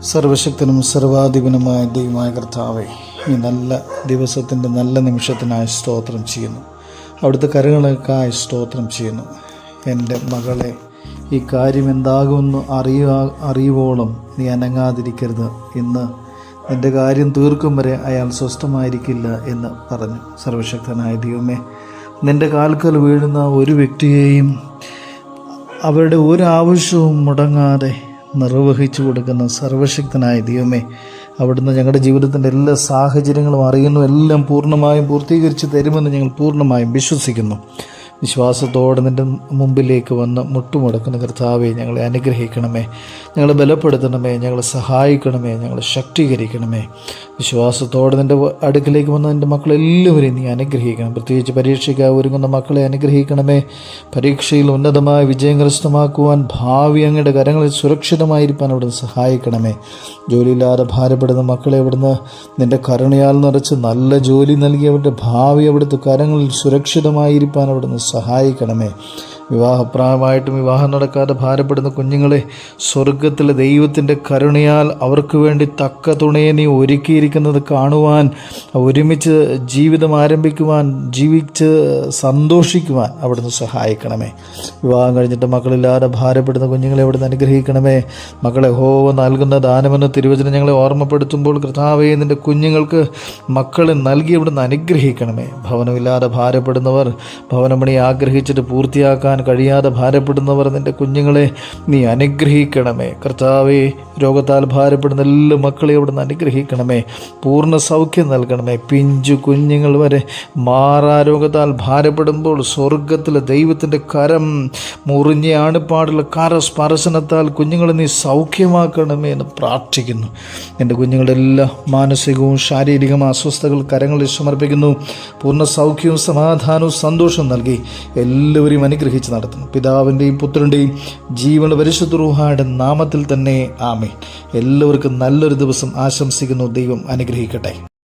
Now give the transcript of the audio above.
സർവശക്തനും സർവാധിപനുമായ ദൈവമായ കർത്താവേ, ഈ നല്ല ദിവസത്തിൻ്റെ നല്ല നിമിഷത്തിനായി സ്തോത്രം ചെയ്യുന്നു. അവിടുത്തെ കരങ്ങൾക്കായി സ്തോത്രം ചെയ്യുന്നു. എൻ്റെ മകളെ, ഈ കാര്യം എന്താകുമെന്ന് അറിയുവോളം നീ അനങ്ങാതിരിക്കരുത്. ഇന്ന് നിൻ്റെ കാര്യം തീർക്കും വരെ അയാൾ സ്വസ്ഥമായിരിക്കില്ല എന്ന് പറഞ്ഞു. സർവശക്തനായ ദൈവമേ, നിൻ്റെ കാൽക്കൽ വീഴുന്ന ഒരു വ്യക്തിയെയും അവരുടെ ഒരു ആവശ്യവും മുടങ്ങാതെ നിർവഹിച്ചു കൊടുക്കുന്ന സർവശക്തനായ ദൈവമേ, അവിടുന്ന് ഞങ്ങളുടെ ജീവിതത്തിൻ്റെ എല്ലാ സാഹചര്യങ്ങളും അറിയുന്നു, എല്ലാം പൂർണ്ണമായും പൂർത്തീകരിച്ച് തരുമെന്ന് ഞങ്ങൾ പൂർണ്ണമായും വിശ്വസിക്കുന്നു. വിശ്വാസത്തോടെ നിൻ്റെ മുമ്പിലേക്ക് വന്ന് മുട്ടുമുടക്കുന്ന കർത്താവെ, ഞങ്ങളെ അനുഗ്രഹിക്കണമേ, ഞങ്ങളെ ബലപ്പെടുത്തണമേ, ഞങ്ങളെ സഹായിക്കണമേ, ഞങ്ങളെ ശക്തീകരിക്കണമേ. വിശ്വാസത്തോടെ നിൻ്റെ അടുക്കിലേക്ക് വന്ന എൻ്റെ മക്കളെല്ലാവരെയും നീ അനുഗ്രഹിക്കണം. പ്രത്യേകിച്ച് പരീക്ഷയ്ക്കായി ഒരുങ്ങുന്ന മക്കളെ അനുഗ്രഹിക്കണമേ. പരീക്ഷയിൽ ഉന്നതമായ വിജയം കരസ്ഥമാക്കുവാൻ ഭാവി അങ്ങയുടെ കരങ്ങളിൽ സുരക്ഷിതമായിരിക്കാൻ അവിടുന്ന് സഹായിക്കണമേ. ജോലിയില്ലാതെ ഭാരപ്പെടുന്ന മക്കളെ അവിടുന്ന് നിൻ്റെ കരുണയാൽ നിറച്ച് നല്ല ജോലി നൽകി അവരുടെ ഭാവി അവിടുത്തെ കരങ്ങളിൽ സുരക്ഷിതമായിരിക്കാൻ അവിടുന്ന് സഹായിക്കണമേ. വിവാഹപ്രായമായിട്ടും വിവാഹം നടക്കാതെ ഭാരപ്പെടുന്ന കുഞ്ഞുങ്ങളെ സ്വർഗത്തിലെ ദൈവത്തിൻ്റെ കരുണയാൽ അവർക്ക് വേണ്ടി തക്ക തുണയെ നീ ഒരുക്കിയിരിക്കുന്നത് കാണുവാൻ, ഒരുമിച്ച് ജീവിതം ആരംഭിക്കുവാൻ, ജീവിച്ച് സന്തോഷിക്കുവാൻ അവിടുന്ന് സഹായിക്കണമേ. വിവാഹം കഴിഞ്ഞിട്ട് മക്കളില്ലാതെ ഭാരപ്പെടുന്ന കുഞ്ഞുങ്ങളെ അവിടുന്ന് അനുഗ്രഹിക്കണമേ. മക്കളെ യഹോവ നൽകുന്ന ദാനമെന്ന തിരുവചനം ഞങ്ങളെ ഓർമ്മപ്പെടുത്തുമ്പോൾ കർത്താവേ, നിൻ്റെ കുഞ്ഞുങ്ങൾക്ക് മക്കളെ നൽകി അവിടുന്ന് അനുഗ്രഹിക്കണമേ. ഭവനമില്ലാതെ ഭാരപ്പെടുന്നവർ, ഭവനമണി ആഗ്രഹിച്ചിട്ട് പൂർത്തിയാക്കാൻ കഴിയാതെ ഭാരപ്പെടുന്നവർ, നിൻ്റെ കുഞ്ഞുങ്ങളെ നീ അനുഗ്രഹിക്കണമേ. കർത്താവേ, രോഗത്താൽ ഭാരപ്പെടുന്ന എല്ലാ മക്കളെ അവിടുന്ന് അനുഗ്രഹിക്കണമേ. പൂർണ്ണ സൗഖ്യം നൽകണമേ. പിഞ്ചു കുഞ്ഞുങ്ങൾ വരെ മാറാരോഗത്താൽ ഭാരപ്പെടുമ്പോൾ സ്വർഗത്തിലെ ദൈവത്തിൻ്റെ കരം, മുറിഞ്ഞ ആണിപ്പാടുള്ള കരസ്പർശനത്താൽ കുഞ്ഞുങ്ങളെ നീ സൗഖ്യമാക്കണമേ എന്ന് പ്രാർത്ഥിക്കുന്നു. എൻ്റെ കുഞ്ഞുങ്ങളുടെ എല്ലാ മാനസികവും ശാരീരികവും അസ്വസ്ഥതകൾ കരങ്ങളിൽ സമർപ്പിക്കുന്നു. പൂർണ്ണ സൗഖ്യവും സമാധാനവും സന്തോഷവും നൽകി എല്ലാവരെയും അനുഗ്രഹിച്ച് നടത്തുന്നു. പിതാവിൻ്റെയും പുത്രൻ്റെയും ജീവനുള്ള പരിശുദ്ധ റൂഹായുടെ നാമത്തിൽ തന്നെ ആമേൻ. എല്ലാവർക്കും നല്ലൊരു ദിവസം ആശംസിക്കുന്നു. ദൈവം അനുഗ്രഹിക്കട്ടെ.